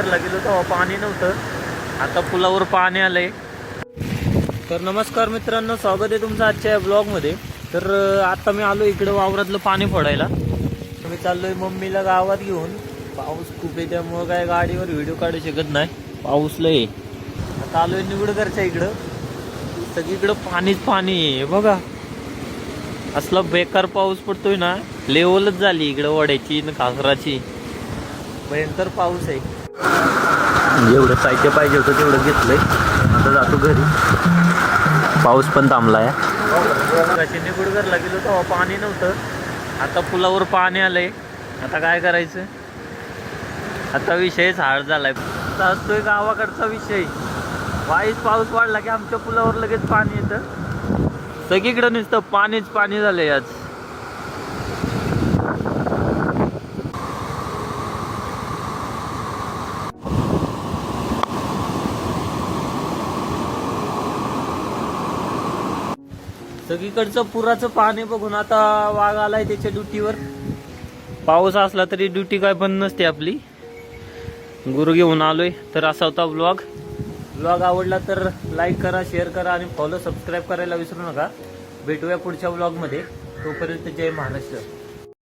निवडगरला गेलो तेव्हा पाणी नव्हतं, आता पुलावर पाणी आलंय. तर नमस्कार मित्रांनो, स्वागत आहे तुमचं आजच्या ब्लॉगमध्ये. तर आता मी आलो इकडं वावरातलं पाणी फोडायला. तर मी चाललोय मम्मीला गावात घेऊन. पाऊस खूप आहे त्यामुळं काय गाडीवर व्हिडिओ काढू शकत नाही, पाऊस लय. आता आलोय निवडगरच्या इकडं, सगळीकडं पाणीच पाणी आहे बघा. असला बेकार पाऊस पडतोय ना, लेवलच झाली इकडं वड्याची न खासराची. भयंकर पाऊस आहे. जेवढं साहित्य पाहिजे होतं तेवढं घेतलंय, आता जातो घरी. पाऊस पण थांबलाय. निवडगरला गेलो तेव्हा पाणी नव्हतं, आता पुलावर पाणी आलंय. आता काय करायचं, आता विषयच हार्ड झालाय. आता असतोय गावाकडचा विषय. वाईच पाऊस वाढला की आमच्या पुलावर लगेच पाणी येतं. सगळीकडे नुसतं पाणीच पाणी झालंय आज. सगळीकडचं पुराचं पाणी बघून आता वाघ आलाय त्याच्या ड्युटीवर. पाऊस असला तरी ड्युटी काय बंद नसते आपली. गुरु घेऊन आलोय. तर असा होता ब्लॉग आवडला तर लाईक करा, शेअर करा आणि फॉलो सबस्क्राईब करायला विसरू नका. भेटूया पुढच्या ब्लॉगमध्ये. तोपर्यंत जय महाराष्ट्र.